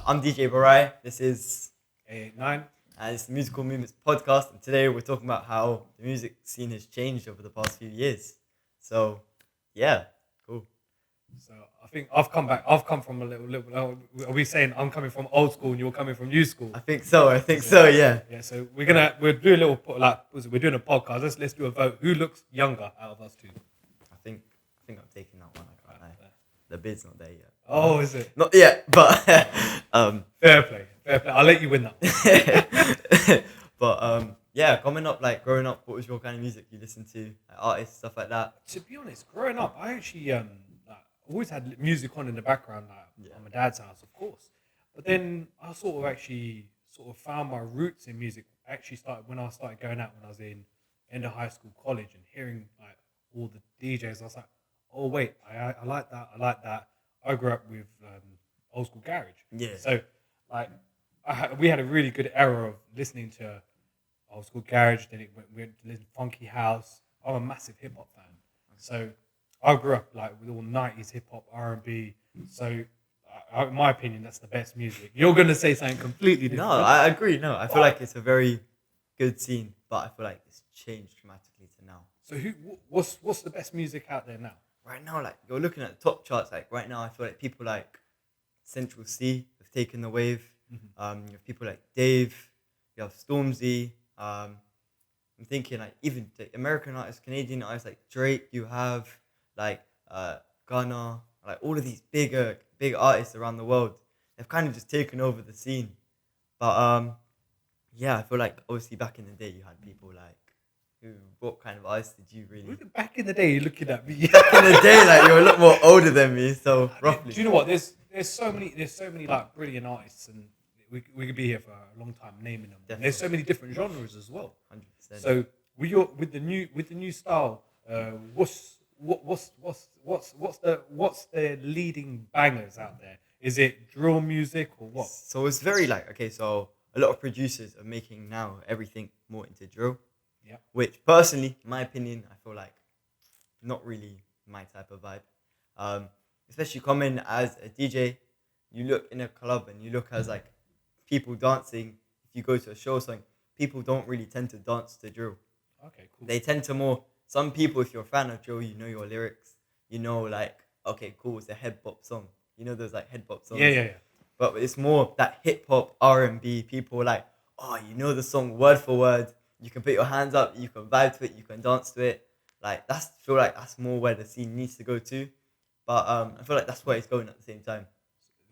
I'm DJ Barai. This is A89. It's the Musical Movements podcast, and today we're talking about how the music scene has changed over the past few years. So, yeah, cool. So I think I've come back. I've come from a little. Are we saying I'm coming from old school and you're coming from new school? I think so. Yeah. Yeah. So we're doing a little we're doing a podcast. Let's do a vote. Who looks younger out of us two? I think I'm taking that one. I can't lie. The bid's not there yet. Oh, is it? Not yet, but Fair play. I'll let you win that. but yeah, coming up, like growing up, what was your kind of music you listened to, like artists, stuff like that? To be honest, growing up, I actually always had music on in the background, on my dad's house, of course. But then I sort of found my roots in music. Actually, started when I started going out when I was in end of high school, college, and hearing like all the DJs. I was like, oh wait, I like that. I grew up with old school garage. Yeah. So like we had a really good era of listening to old school garage. Then we went to listen to funky house. I'm a massive hip hop fan. So I grew up like with all 90s hip hop, R&B. So in my opinion, that's the best music. You're going to say something completely different. No, I agree. No, I feel like it's a very good scene, but I feel like it's changed dramatically to now. So what's the best music out there now? Right now, like you're looking at the top charts, like right now, I feel like people like Central C have taken the wave. Mm-hmm. You have people like Dave, you have Stormzy. I'm thinking like even the American artists, Canadian artists like Drake. You have like Ghana, like all of these big artists around the world. They've kind of just taken over the scene. But yeah, I feel like obviously back in the day you had people like. What kind of artists did you really? Back in the day, you're looking at me. Back in the day, like you're a lot more older than me, so roughly. Do you know what? There's so many like brilliant artists, and we could be here for a long time naming them. Definitely. There's so many different genres as well. 100%. So with the new style, what's the leading bangers out there? Is it drill music or what? So it's very like so a lot of producers are making now everything more into drill. Yeah. Which personally, in my opinion, I feel like not really my type of vibe. Especially coming as a DJ, you look in a club and you look as like people dancing. If you go to a show or something, people don't really tend to dance to drill. Okay, cool. They tend to more. Some people, if you're a fan of drill, you know your lyrics. You know, like okay, cool, it's a head bop song. You know those like head bop songs. Yeah. But it's more that hip hop R&B. People like, oh, you know the song word for word. You can put your hands up, you can vibe to it, you can dance to it. Like I feel like that's more where the scene needs to go to. But I feel like that's where it's going at the same time.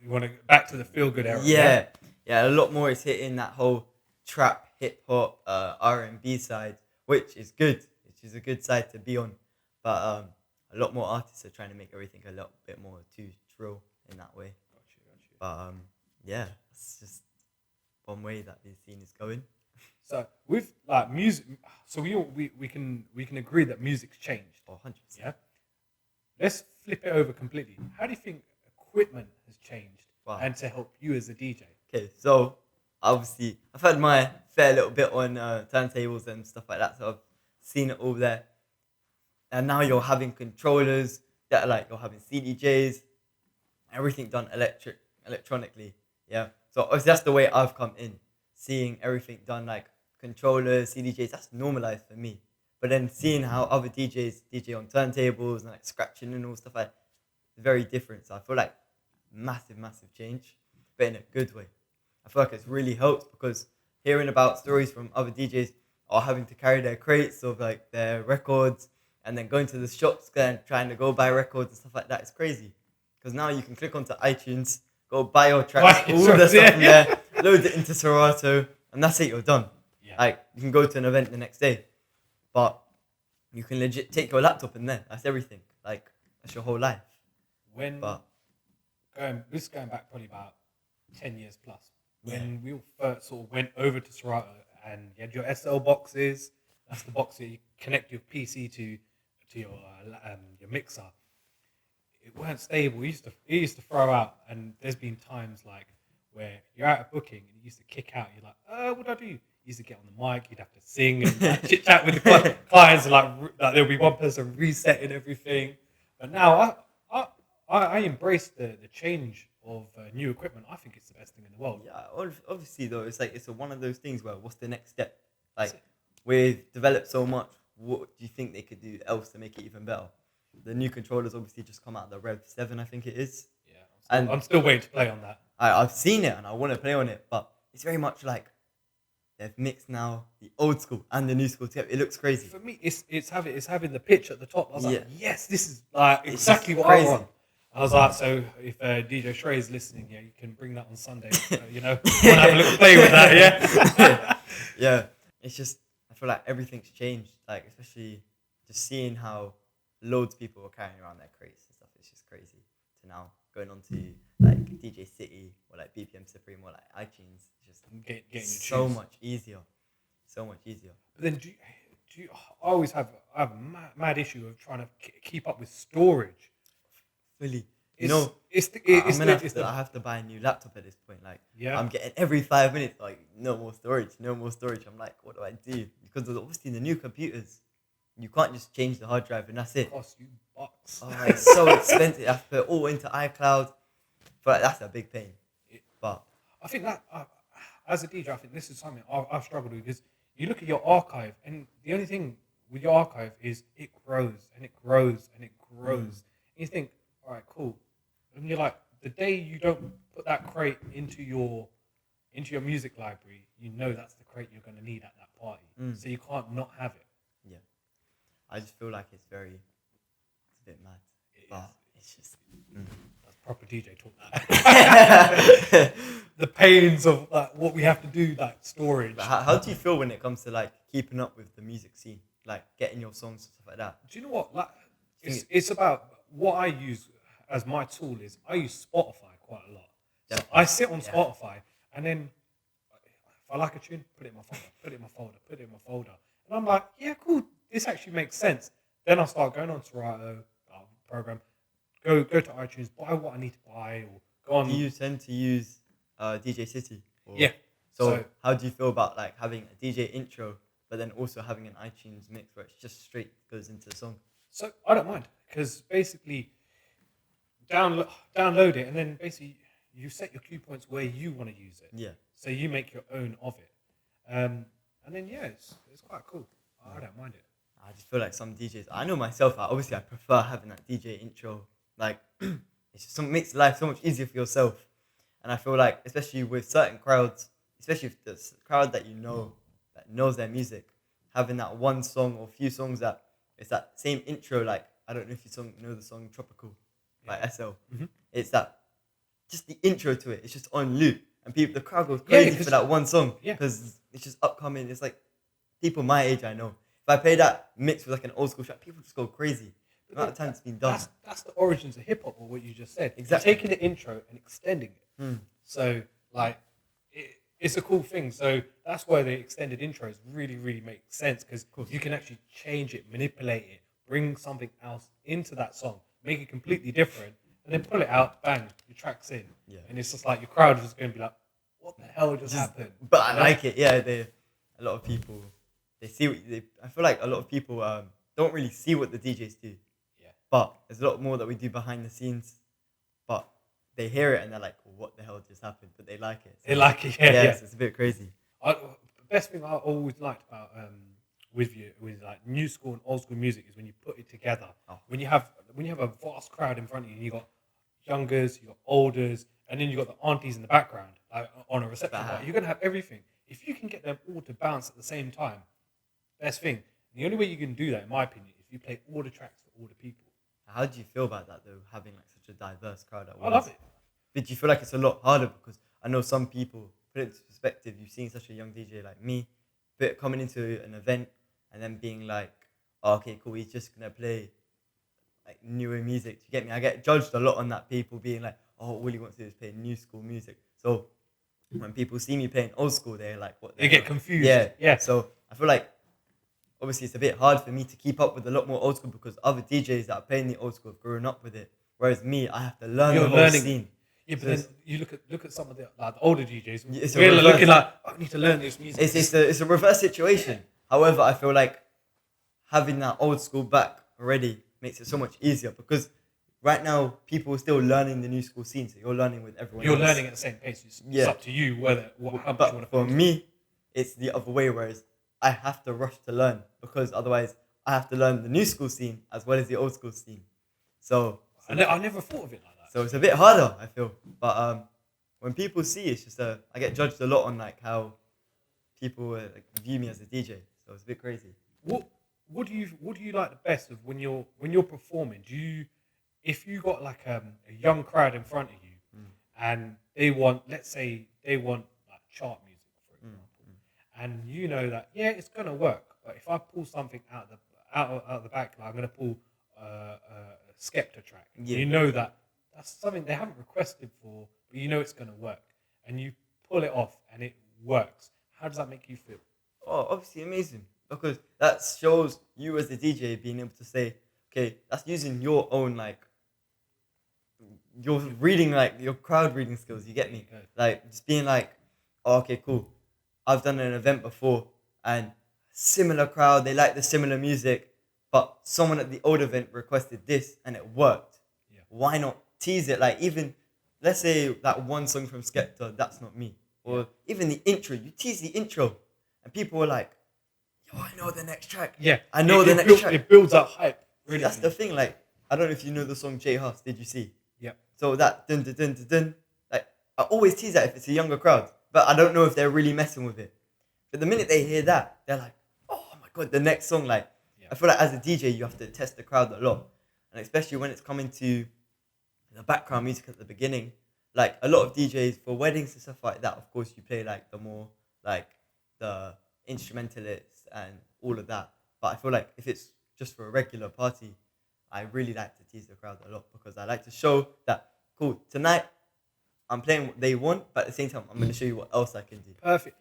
You want to go back to the feel good era? Yeah, a lot more is hitting that whole trap, hip hop, R&B side, which is good. Which is a good side to be on. But a lot more artists are trying to make everything a little bit more too drill in that way. Got you. But yeah, it's just one way that the scene is going. So with like music, so we can agree that music's changed. Oh, 100%. Yeah. Let's flip it over completely. How do you think equipment has changed and to help you as a DJ? Okay, so obviously I've had my fair little bit on turntables and stuff like that, so I've seen it all there. And now you're having controllers that are like you're having CDJs, everything done electronically. Yeah. So obviously that's the way I've come in, seeing everything done like controllers, CDJs. That's normalized for me. But then seeing how other DJs DJ on turntables and like scratching and all stuff like that, it's very different. So I feel like massive change, but in a good way. I feel like it's really helped because hearing about stories from other DJs are having to carry their crates of like their records and then going to the shops and trying to go buy records and stuff like that. It's crazy because now you can click onto iTunes, go buy your tracks, all the stuff from there, load it into Serato, and that's it. You're done. Yeah. Like you can go to an event the next day, but you can legit take your laptop in there. That's everything. Like that's your whole life. This is going back probably about 10 years plus. When we all first sort of went over to Serato and you had your SL boxes, that's the box that you connect your PC to your mixer. It weren't stable. It used to throw out, and there's been times like where you're out of booking and it used to kick out. You're like, what do I do? You used to get on the mic, you'd have to sing and like, chit chat with the clients, and like there'll be one person resetting everything. But now I embrace the change of new equipment, I think it's the best thing in the world. Yeah, obviously though, it's like it's one of those things where what's the next step? That's Like it. we've developed so much. What do you think they could do else to make it even better? The new controllers obviously just come out, the Rev 7, I think it is. Yeah, And I'm still waiting to play on that. I've seen it and I want to play on it, but it's very much like they've mixed now the old school and the new school together. It looks crazy. For me, it's having the pitch at the top. I was like, Yeah. yes, this is like It's exactly just what I crazy. want. I was like, so if DJ Shrey is listening, yeah, you can bring that on Sunday. You know, want to have a little play with that, yeah. Yeah, it's just I feel like everything's changed. Like especially just seeing how loads of people were carrying around their crates and stuff. It's just crazy to now going on to like DJ City or like BPM Supreme or like iTunes. It's just Getting your so tunes. much easier. So much easier. But then, do you, I always have a mad issue of trying to keep up with storage. Fully. It's, You know, I have to buy a new laptop at this point. Like, Yeah. I'm getting every 5 minutes, like, no more storage. I'm like, what do I do? Because obviously the new computers, you can't just change the hard drive and that's it. cost you bucks. Oh, it's so expensive. You have to put it all into iCloud. But that's a big pain. But I think that as a DJ, I think this is something I've struggled with because you look at your archive, and the only thing with your archive is it grows and it grows and it grows. And you think, all right, cool. And you're like, the day you don't put that crate into your music library, you know that's the crate you're going to need at that party. So you can't not have it. yeah, I just feel like it's a bit mad. But it's just. That's proper DJ talk. That. The pains of what we have to do, like storage. But how do you feel when it comes to like keeping up with the music scene, like getting your songs and stuff like that? Do you know what? Like, it's about what I use as my tool is I use Spotify quite a lot. So Definitely. I sit on Spotify and then if I like a tune, put it in my folder, put it in my folder, put it in my folder. And I'm like, yeah, cool. This actually makes sense. Then I start going on Serato program, go to iTunes, buy what I need to buy, or go on. Do you tend to use DJ City? Or, Yeah. So how do you feel about like having a DJ intro, but then also having an iTunes mix where it's just straight goes into the song? So I don't mind because basically download it and then basically you set your cue points where you want to use it. Yeah. So you make your own of it. And then it's quite cool. I don't mind it. I just feel like some DJs, I know myself, obviously I prefer having that DJ intro. Like, it's just makes life so much easier for yourself. And I feel like, especially with certain crowds, especially if the crowd that you know, that knows their music, having that one song or few songs that it's that same intro, like, I don't know if you know the song Tropical by SL. Mhm. It's that, just the intro to it, it's just on loop. And the crowd goes crazy for that one song. Yeah. Because it's just upcoming. It's like, people my age I know. If I play that mixed with like an old school track, people just go crazy. The amount of time it's been done. That's the origins of hip hop, or what you just said. Exactly. You're taking the intro and extending it. So like, it's a cool thing. So that's why the extended intros really, really make sense because you can actually change it, manipulate it, bring something else into that song, make it completely different, and then pull it out. Bang, your track's in. Yeah. And it's just like your crowd is going to be like, "What the hell just happened?" But I like it. Yeah, a lot of people, they see I feel like a lot of people don't really see what the DJs do. Yeah. But there's a lot more that we do behind the scenes. But they hear it and they're like, what the hell just happened? But they like it. So, They like it. Yeah. so it's a bit crazy. The best thing I always liked about with like new school and old school music is when you put it together. Oh. When you have a vast crowd in front of you, and you got youngers, you got olders, and then you got the aunties in the background, like on a reception bar. You're gonna have everything. If you can get them all to bounce at the same time, best thing. And the only way you can do that, in my opinion, is if you play all the tracks for all the people. How do you feel about that though, having like such a diverse crowd at once? I love it. But do you feel like it's a lot harder because I know some people, put it into perspective, you've seen such a young DJ like me, but coming into an event and then being like, oh, okay, cool, he's just going to play like newer music. Do you get me? I get judged a lot on that, people being like, oh, all he wants to do is play new school music. So when people see me playing old school, they're like, what? They get confused. Yeah. Yeah. So I feel like obviously it's a bit hard for me to keep up with a lot more old school because other DJs that are playing the old school have grown up with it. Whereas me, I have to learn the whole scene. Yeah, but then you look at some of the older DJs. It's a We're reverse. looking like, I need to learn this music. It's a reverse situation. However, I feel like having that old school back already makes it so much easier because right now people are still learning the new school scene, so you're learning with everyone You're else. learning at the same pace. It's up to you how much you want But to for focus. me, it's the other way, whereas I have to rush to learn because otherwise I have to learn the new school scene as well as the old school scene. So I never thought of it like that. so it's a bit harder, I feel. But when people see, it's just I get judged a lot on like how people like view me as a DJ. So it's a bit crazy. What do you like the best of when you're performing? If you got like a young crowd in front of you and let's say they want like chart music, for example, and you know that it's gonna work, but if I pull something out of the back, like I'm gonna pull a Skepta track, you know that's something they haven't requested for, but you know it's gonna work, and you pull it off and it works. How does that make you feel? Oh, obviously amazing because that shows you as the DJ being able to say, okay, that's using your own like you're reading like your crowd reading skills. You get me? Okay. Like just being like, oh, okay, cool. I've done an event before and similar crowd. They like the similar music, but someone at the old event requested this and it worked. Yeah. Why not tease it? Like even let's say that one song from Skepta, That's Not Me, or even the intro. You tease the intro, and people were like, yo, I know the next track. Yeah, I know the next track. It builds up hype. Really, That's the thing. Like I don't know if you know the song J Huss. Did you see? Yeah. So that dun dun dun dun dun, like I always tease that if it's a younger crowd, but I don't know if they're really messing with it. But the minute they hear that, they're like, "Oh my god, the next song!" Like I feel like as a DJ, you have to test the crowd a lot, and especially when it's coming to the background music at the beginning. Like a lot of DJs for weddings and stuff like that. Of course, you play like the more like the instrumentalists and all of that. But I feel like if it's just for a regular party, I really like to tease the crowd a lot because I like to show that, cool, tonight I'm playing what they want, but at the same time, I'm going to show you what else I can do. Perfect.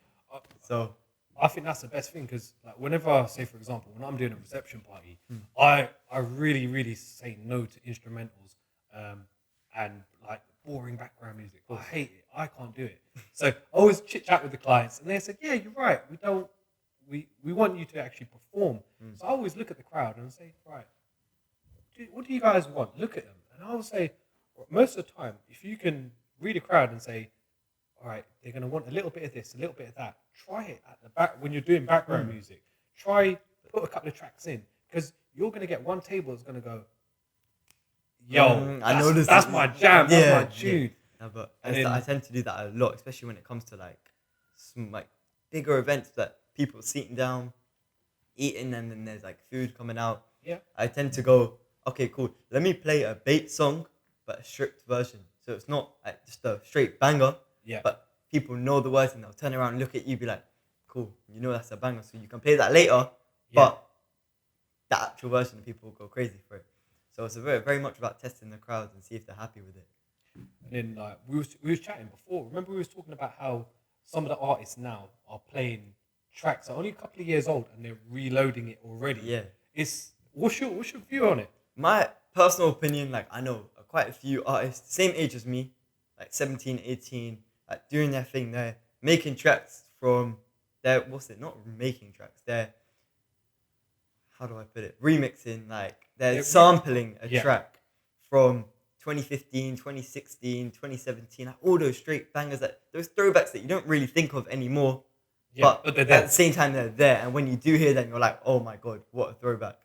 So I think that's the best thing because like whenever, say for example, when I'm doing a reception party, I really, really say no to instrumentals and like boring background music. I hate it. I can't do it. So I always chit chat with the clients and they said, yeah, you're right. We want you to actually perform. So I always look at the crowd and say, right, what do you guys want? Look at them. And I will say, most of the time, if you can read a crowd and say, all right, they're going to want a little bit of this, a little bit of that, try it at the back when you're doing background music. Try put a couple of tracks in because you're going to get one table that's going to go, yo, I know this. That's my jam. That's my tune. Yeah. No, but I tend to do that a lot, especially when it comes to like some like bigger events that people sitting down, eating, and then there's like food coming out. Yeah. I tend to go, okay, cool. Let me play a bait song, but a stripped version. So it's not like just a straight banger. Yeah. But people know the words and they'll turn around and look at you, be like, cool, you know that's a banger. So you can play that later, but the actual version, people will go crazy for it. So it's very, very much about testing the crowds and see if they're happy with it. And then like we was chatting before. Remember we was talking about how some of the artists now are playing tracks that are only a couple of years old and they're reloading it already. Yeah. What's your view on it? My personal opinion, like I know quite a few artists, same age as me, like 17, 18, like doing their thing. They're making tracks from not making tracks. They're, how do I put it? Remixing, like they're sampling a track from 2015, 2016, 2017, like all those straight bangers, those throwbacks that you don't really think of anymore. Yeah, but at the same time, they're there. And when you do hear them, you're like, oh my God, what a throwback.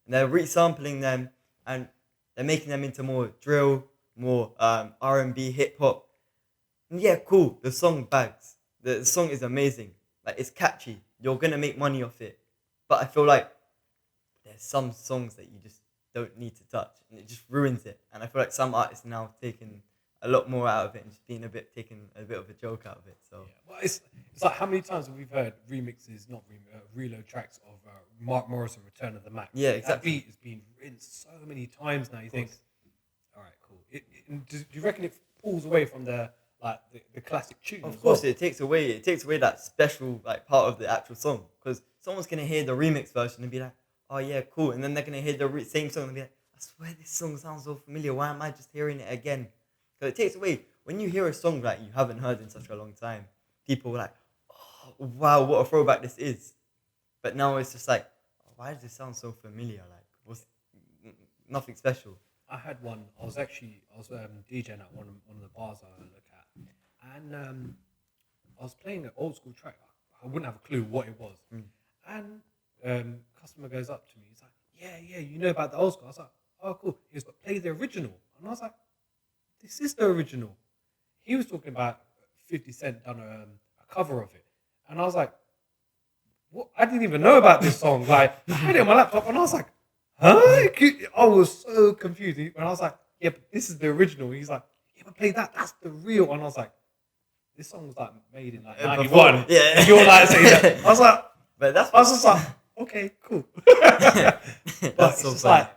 And they're resampling them and they're making them into more drill, more R&B, hip hop. And yeah, cool. The song bags. The song is amazing. Like it's catchy. You're going to make money off it. But I feel like there's some songs that you just don't need to touch and it just ruins it. And I feel like some artists now taking a lot more out of it and just taking a bit of a joke out of it. So well, it's like how many times have we heard reload tracks of Mark Morrison Return of the Mac? Yeah, exactly. That beat has been written so many times now. You think, all right, cool. Do you reckon it pulls away from the classic tune? Of course, it takes away that special like part of the actual song because someone's gonna hear the remix version and be like, oh yeah, cool, and then they're gonna hear the same song and be like, I swear this song sounds so familiar. Why am I just hearing it again? So it takes away when you hear a song that you haven't heard in such a long time. People are like, "Oh wow, what a throwback this is!" But now it's just like, oh, why does this sound so familiar? Like, what's nothing special? I had one. I was DJing at one of the bars I look at, and I was playing an old school track. I wouldn't have a clue what it was, and customer goes up to me. He's like, "Yeah, you know about the old school." I was like, "Oh, cool." He goes, "But play the original," and I was like, "This is the original." He was talking about 50 Cent done a cover of it, and I was like, "What? I didn't even know about this song." Like, I had it on my laptop, and I was like, "Huh?" I was so confused, and I was like, "Yeah, but this is the original." He's like, "Yeah, but play that. That's the real." And I was like, "This song was like made in like '91." Yeah. And you're like saying that. I was like, But I was just like, "Okay, cool." But that's it's so just funny. like,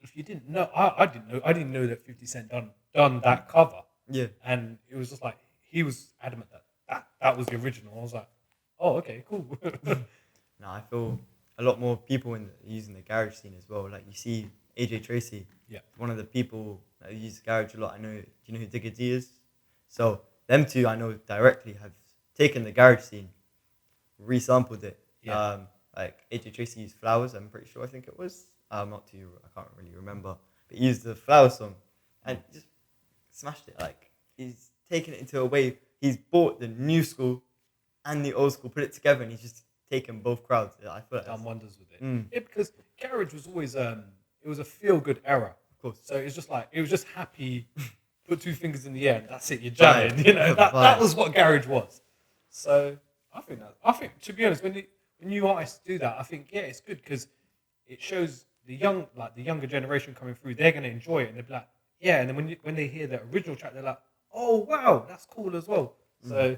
if you didn't know, I didn't know that 50 Cent done that cover. Yeah. And it was just like he was adamant that was the original. I was like, "Oh, okay, cool." No, I feel a lot more people using the garage scene as well. Like you see AJ Tracy, Yeah. one of the people that use garage a lot. I know. Do you know who Digga D is? So them two I know directly have taken the garage scene, resampled it. Yeah. Like AJ Tracy used Flowers. I'm pretty sure. I think it was. Not too. I can't really remember. But he used the Flower song, and just smashed it. Like he's taken it into a way. He's bought the new school and the old school, put it together, and he's just taken both crowds. I feel like Done that's, wonders with it. Mm. Yeah, because garage was always it was a feel good era. of course. So it's just like it was just happy. Put two fingers in the air, and that's it. You're jamming. Vibe. You know that Vibe. was what garage was. So I think to be honest, when new artists do that, I think it's good because it shows the younger generation coming through. They're gonna enjoy it, and they'll be like, yeah. And then when they hear the original track, they're like, oh wow, that's cool as well. So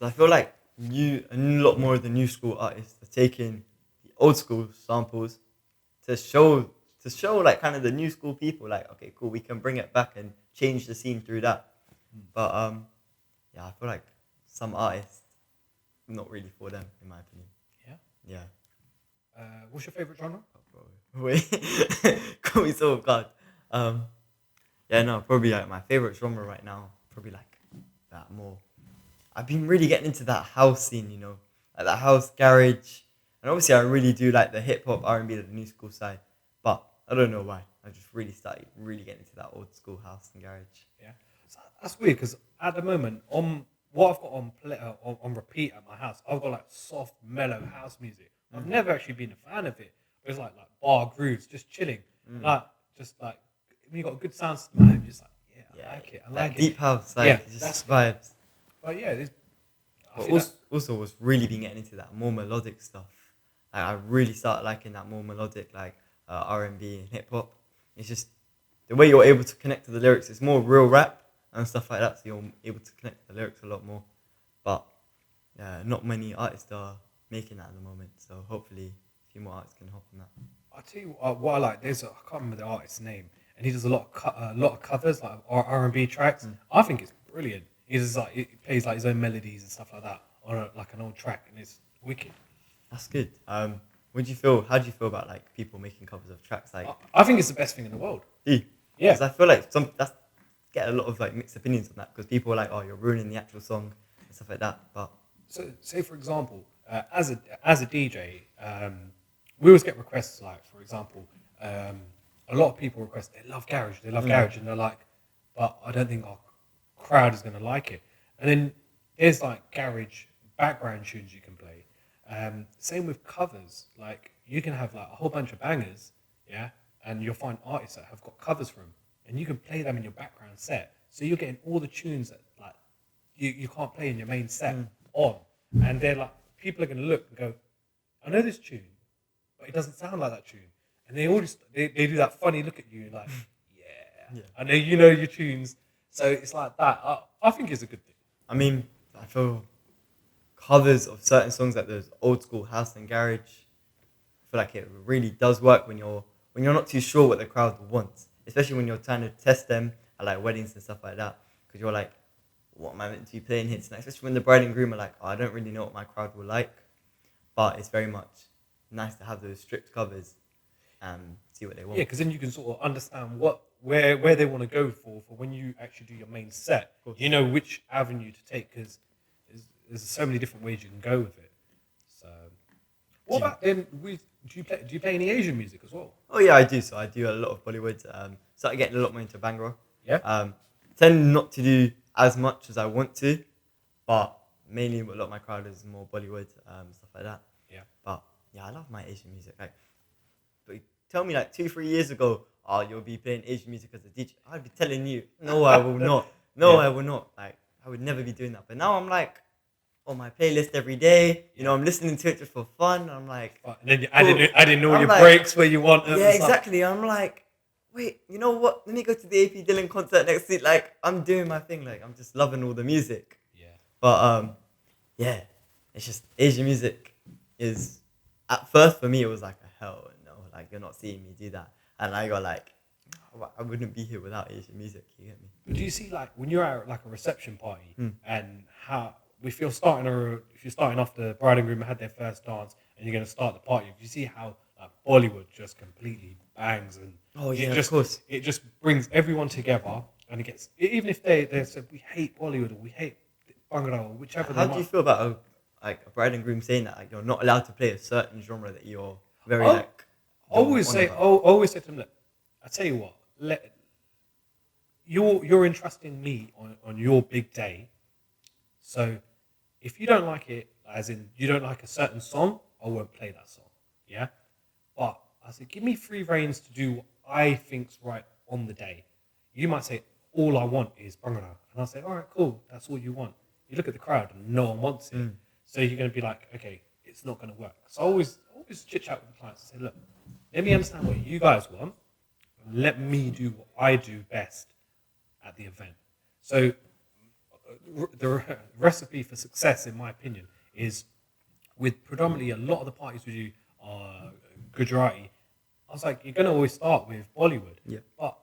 I feel like a lot more of the new school artists are taking the old school samples to show like kind of the new school people like, okay, cool, we can bring it back and change the scene through that. But yeah, I feel like some artists not really for them in my opinion. Yeah. What's your favorite genre? Wait, call me so God. Yeah, no, probably like my favorite genre right now, probably like that more. I've been really getting into that house scene, you know, like that house garage, and obviously I really do like the hip hop R&B, the new school side, but I don't know why. I just really started getting into that old school house and garage. Yeah, so that's weird because at the moment on what I've got on repeat at my house, I've got like soft, mellow house music. I've never actually been a fan of it. It's like bar grooves, just chilling, like when you got a good sound system, I'm just like, I like it. I like it. Deep house, like just vibes. But yeah, also was really been getting into that more melodic stuff. Like I really started liking that more melodic, like R&B and hip hop. It's just the way you're able to connect to the lyrics. It's more real rap and stuff like that, so you're able to connect to the lyrics a lot more. But yeah, not many artists are making that at the moment. So hopefully, a few more artists can hop on that. I'll tell you what I like. I can't remember the artist's name, and he does a lot of covers, like R&B tracks. I think it's brilliant. He plays like his own melodies and stuff like that on like an old track, and it's wicked. That's good. How do you feel about like people making covers of tracks? Like, I think it's the best thing in the world. Yeah. Yeah. Because I feel like that's get a lot of like mixed opinions on that because people are like, oh, you're ruining the actual song and stuff like that. But so, say for example, as a DJ, we always get requests like, for example, a lot of people request they love garage, and they're like, but I don't think our crowd is going to like it. And then there's like garage background tunes you can play. Same with covers. Like you can have like a whole bunch of bangers, yeah, and you'll find artists that have got covers for them, and you can play them in your background set. So you're getting all the tunes that like you can't play in your main set on, and they're like people are going to look and go, I know this tune, but it doesn't sound like that tune, and they all just they do that funny look at you like, yeah, I know you know your tunes. So it's like that. I think it's a good thing. I mean, I feel covers of certain songs like those old school house and garage, I feel like it really does work when you're not too sure what the crowd wants, especially when you're trying to test them at like weddings and stuff like that, because you're like, what am I meant to be playing here tonight? Especially when the bride and groom are like, oh, I don't really know what my crowd will like, but it's very much nice to have those stripped covers and see what they want. Yeah, because then you can sort of understand where they want to go for when you actually do your main set. You know which avenue to take because there's so many different ways you can go with it. So, about then? Do you play any Asian music as well? Oh yeah, I do. So I do a lot of Bollywood. started getting a lot more into Bangor. Yeah. Tend not to do as much as I want to, but mainly a lot of my crowd is more Bollywood, stuff like that. Yeah. But yeah, I love my Asian music. Like, but tell me like 2-3 years ago, oh, you'll be playing Asian music as a DJ. I'd be telling you, no, I will not. No, Yeah. I will not. Like, I would never be doing that. But now I'm like on my playlist every day. You know, I'm listening to it just for fun. I'm like, And then you cool. adding all I'm your like, breaks where you want. yeah, exactly. I'm like, wait, you know what? Let me go to the AP Dylan concert next week. Like, I'm doing my thing. Like, I'm just loving all the music. Yeah. But yeah, it's just Asian music is at first for me it was like a hell no, like you're not seeing me do that, and I got like, oh, I wouldn't be here without Asian music. You get me? But do you see like when you're at like a reception party and how if you're starting off, the bride and groom had their first dance and you're going to start the party, do you see how like Bollywood just completely bangs and Of course. it just brings everyone together and it gets even if they said we hate Bollywood or we hate Bhangra or whichever. How do you feel about a bride and groom saying that like you're not allowed to play a certain genre that you're very like? Always say to them, look, I tell you what, you're entrusting me on your big day. So if you don't like it, as in you don't like a certain song, I won't play that song. Yeah, but I said, give me free reins to do what I think's right on the day. You might say all I want is Bhangra, and I'll say, all right, cool, that's all you want. You look at the crowd and no one wants it. So you're going to be like, okay, it's not going to work. So I always chit chat with the clients and say, look, let me understand what you guys want. Let me do what I do best at the event. So the recipe for success, in my opinion, is with predominantly a lot of the parties we do are Gujarati. I was like, you're going to always start with Bollywood. Yeah. But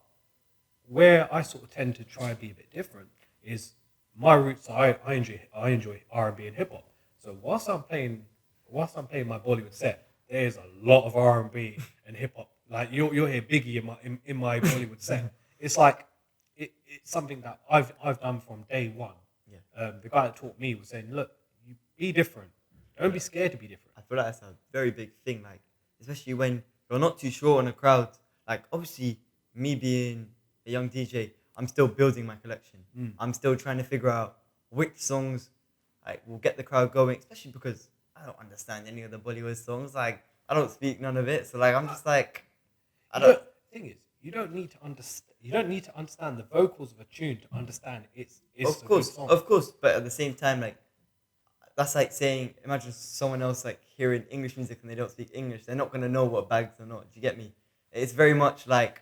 where I sort of tend to try and be a bit different is my roots. I enjoy R&B and hip hop. So whilst I'm playing my Bollywood set, there's a lot of R&B and hip hop. Like you'll hear Biggie in my Bollywood set. It's like it's something that I've done from day one. Yeah. The guy that taught me was saying, look, you be different. Don't be scared to be different. I feel like that's a very big thing, like especially when you're not too sure on a crowd. Like obviously, me being a young DJ, I'm still building my collection. I'm still trying to figure out which songs like will get the crowd going, especially because I don't understand any of the Bollywood songs. Like I don't speak none of it, so like I'm just like The thing is, you don't need to understand. You don't need to understand the vocals of a tune to understand it's Of a course, good song. of course, but at the same time, like that's like saying, imagine someone else like hearing English music and they don't speak English. They're not gonna know what bags or not. Do you get me? It's very much like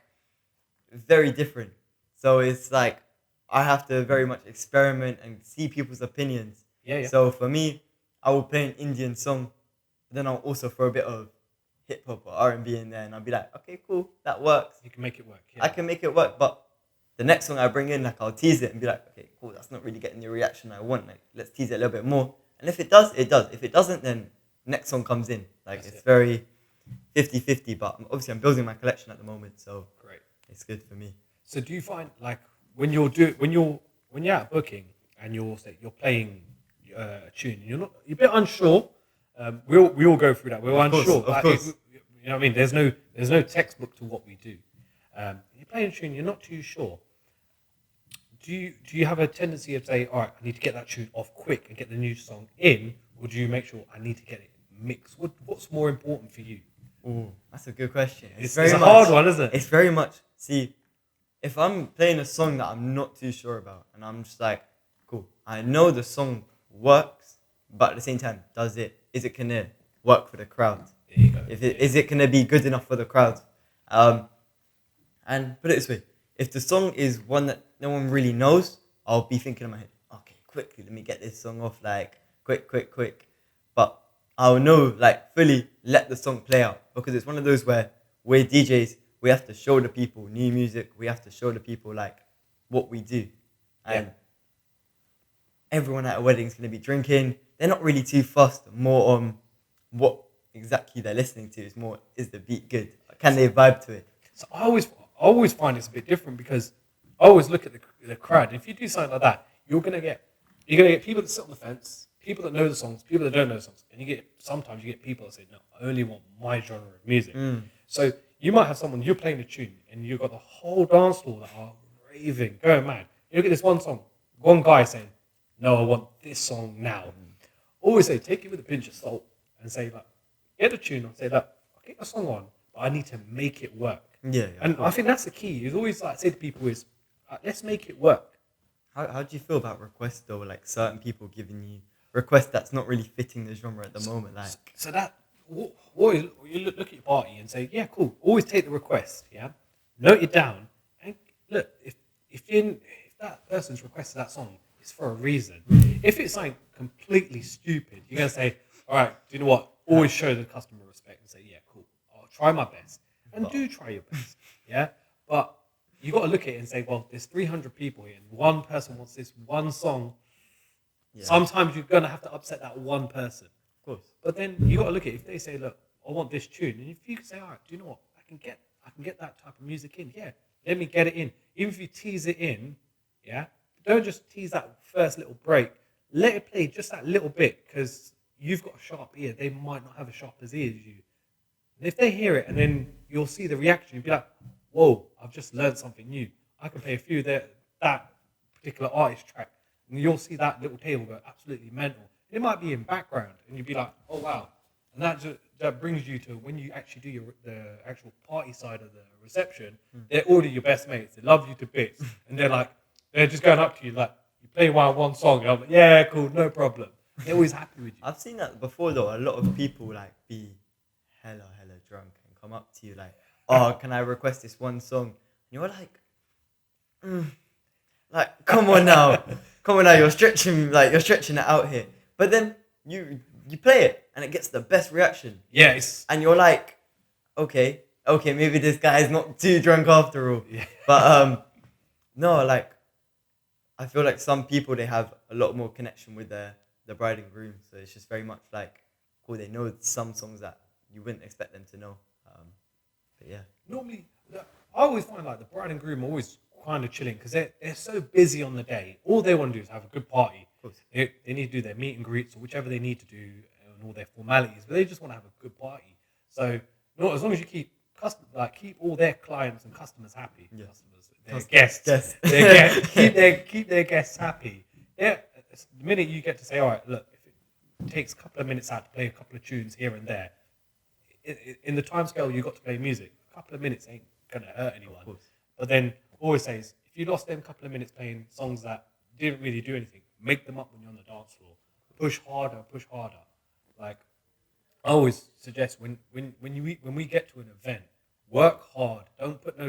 very different. So it's like I have to very much experiment and see people's opinions. Yeah. So for me, I will play an Indian song, but then I'll also throw a bit of hip hop or R&B in there, and I'll be like, okay, cool, that works. You can make it work. Yeah. I can make it work, but the next song I bring in, like I'll tease it and be like, okay, cool, that's not really getting the reaction I want. Like let's tease it a little bit more. And if it does, it does. If it doesn't, then next song comes in. Like it's very 50-50, but obviously I'm building my collection at the moment, so Great. it's good for me. So do you find like when you're at booking and you're playing a tune, you're a bit unsure. We all go through that. We're unsure. Of course. You know what I mean? There's no textbook to what we do. You're playing a tune, you're not too sure. Do you have a tendency of say, all right, I need to get that tune off quick and get the new song in, or do you make sure I need to get it mixed? What's more important for you? Ooh, that's a good question. It's a hard one, isn't it? It's very much, see, if I'm playing a song that I'm not too sure about, and I'm just like, cool, I know the song works, but at the same time, is it gonna work for the crowd? There you go. Is it gonna be good enough for the crowd? And put it this way, if the song is one that no one really knows, I'll be thinking in my head, okay, quickly, let me get this song off, like, quick. But I'll know, like, fully let the song play out, because it's one of those where we're DJs, we have to show the people new music, we have to show the people, like, what we do. And everyone at a wedding is going to be drinking. They're not really too fussed, more on what exactly they're listening to. It's more, is the beat good? Can they vibe to it? So I always find it's a bit different because I always look at the crowd. And if you do something like that, you're gonna get people that sit on the fence, people that know the songs, people that don't know the songs, and sometimes you get people that say, no, I only want my genre of music. So you might have someone, you're playing a tune, and you've got the whole dance floor that are raving, going mad. You look at this one song, one guy saying, no, I want this song now. Always say, take it with a pinch of salt and say, like, get a tune and say, look, I'll get a song on, but I need to make it work. Yeah. And I think that's the key. You always like say to people is, let's make it work. How do you feel about requests though? Like certain people giving you requests that's not really fitting the genre at the moment. Like so that always you look at your party and say, yeah, cool. Always take the request, yeah. Note it down, and look if that person's requested that song, it's for a reason. If it's like completely stupid, you're gonna say, all right, do you know what? Always show the customer respect and say, yeah, cool. I'll try my best, and do try your best, yeah. But you got to look at it and say, well, there's 300 people here, and one person wants this one song. Yeah. Sometimes you're gonna have to upset that one person. Of course. But then you got to look at it. If they say, look, I want this tune, and if you can say, all right, do you know what? I can get that type of music in. Yeah, let me get it in. Even if you tease it in, yeah, don't just tease that first little break. Let it play just that little bit, because you've got a sharp ear. They might not have as sharp as ear as you. And if they hear it, and then you'll see the reaction, you'll be like, whoa, I've just learned something new. I can play a few that particular artist track, and you'll see that little table go absolutely mental. It might be in background, and you'd be like, oh wow. And that brings you to when you actually do the actual party side of the reception. They're already your best mates. They love you to bits, and they're just going up to you like, you play one song, and I'm like, yeah, cool, no problem. They're always happy with you. I've seen that before though. A lot of people like be hella drunk and come up to you like, oh, can I request this one song? And you're like, come on now, you're stretching it out here. But then you play it and it gets the best reaction. Yes. And you're like, okay, maybe this guy is not too drunk after all. Yeah. But no, like I feel like some people, they have a lot more connection with the bride and groom. So it's just very much like, cool, they know some songs that you wouldn't expect them to know. But yeah. Normally, I always find like the bride and groom are always kind of chilling because they're so busy on the day. All they want to do is have a good party. They need to do their meet and greets or whichever they need to do and all their formalities, but they just want to have a good party. So, as long as you keep all their clients and customers happy, their guests, keep their guests happy. The minute you get to say, all right, look, if it takes a couple of minutes out to play a couple of tunes here and there, in the time scale you got to play music, a couple of minutes ain't gonna hurt anyone. But then always says, if you lost them a couple of minutes playing songs that didn't really do anything, make them up when you're on the dance floor. Push harder. Like I always suggest when we get to an event, work hard. Don't put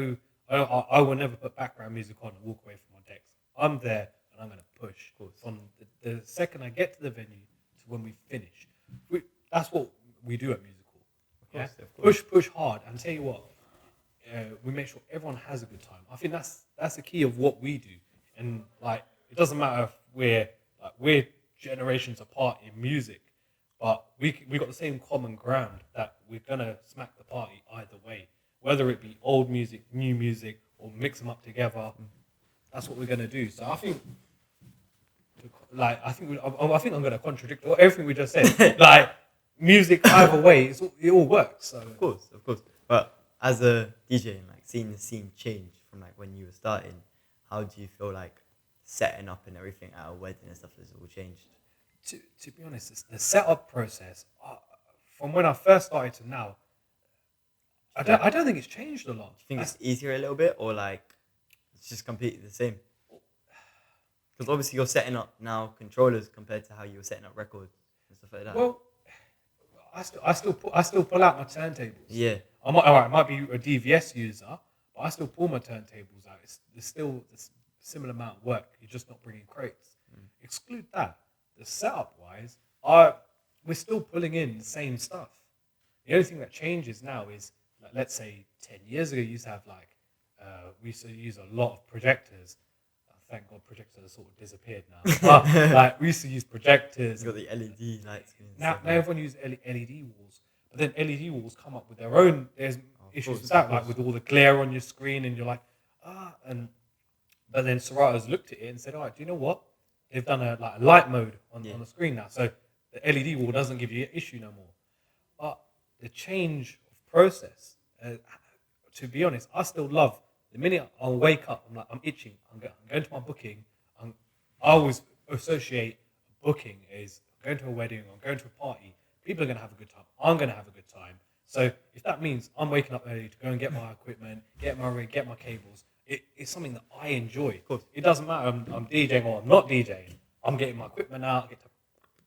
I will never put background music on and walk away from my decks. I'm there and I'm gonna push. From the second I get to the venue to when we finish. That's what we do at music. Yeah? Push hard, and tell you what, we make sure everyone has a good time. I think that's the key of what we do, and like it doesn't matter if we're generations apart in music, but we got the same common ground that we're gonna smack the party either way, whether it be old music, new music, or mix them up together. That's what we're gonna do. So I think I'm gonna contradict everything we just said. Like. Music either way, it all works. So. Of course. But as a DJ and like seeing the scene change from like when you were starting, how do you feel like setting up and everything at a wedding and stuff has all changed? To be honest, the setup process from when I first started to now, I don't think it's changed a lot. Do you think it's easier a little bit, or like it's just completely the same? Because obviously you're setting up now controllers compared to how you were setting up records and stuff like that. Well. I still pull out my turntables. Yeah. I might be a DVS user, but I still pull my turntables out. It's still a similar amount of work. You're just not bringing crates. Exclude that. The setup wise, we're still pulling in the same stuff. The only thing that changes now is, like, let's say 10 years ago, you used to have we used to use a lot of projectors. Thank God projectors have sort of disappeared now. But we used to use projectors. You got the LED lights. Now everyone uses LED walls, but then LED walls come up with their own. There's issues with that, like with all the glare on your screen, and you're like, but then Serato's looked at it and said, all right, do you know what? They've done a light mode on the screen now, so the LED wall doesn't give you an issue no more. But the change of process, to be honest, I still love the minute I'll wake up. I'm like, I'm itching. I'm going to my booking. I always associate booking is going to a wedding. I'm going to a party. People are going to have a good time. I'm going to have a good time. So if that means I'm waking up early to go and get my equipment, get my rig, get my cables, it's something that I enjoy. Of course, it doesn't matter. I'm DJing or I'm not DJing. I'm getting my equipment out. I get to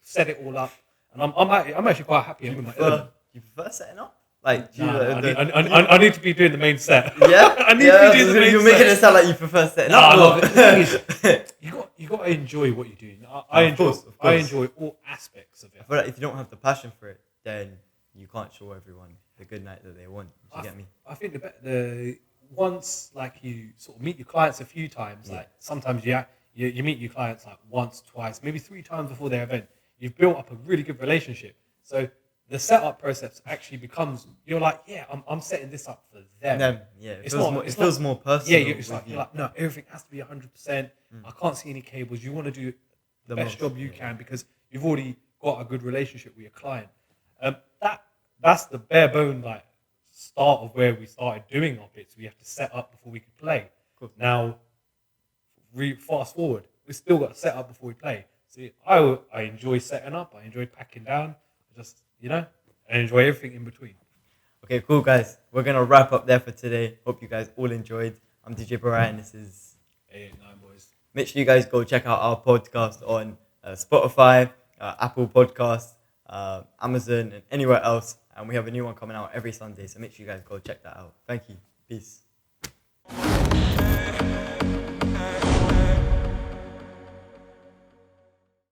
set it all up, and I'm actually quite happy with my element. Do you prefer setting up? Like, do you, I need to be doing the main set. Yeah, I need to be doing the main you're set. making it sound like you prefer setting No, up. the thing is, you got to enjoy what you're doing. I enjoy all aspects of it. I feel like if you don't have the passion for it, then you can't show everyone the good night that they want. Do you get me? I think the once like you sort of meet your clients a few times, like sometimes you meet your clients like once, twice, maybe 3 times before their event. You've built up a really good relationship. So the setup process actually becomes, you're like, yeah, I'm setting this up for them. Yeah, it feels more personal. Yeah, you're like, no, everything has to be 100%. I can't see any cables. You want to do the best job you can because you've already got a good relationship with your client. That's the bare bone like start of where we started doing our bits. We have to set up before we could play. Now, fast forward, we still got to set up before we play. See, I enjoy setting up. I enjoy packing down. Just I enjoy everything in between. Okay, cool guys. We're gonna wrap up there for today. Hope you guys all enjoyed. I'm DJ Barai and this is A89 boys. Make sure you guys go check out our podcast on Spotify, Apple Podcasts, Amazon, and anywhere else. And we have a new one coming out every Sunday. So make sure you guys go check that out. Thank you. Peace.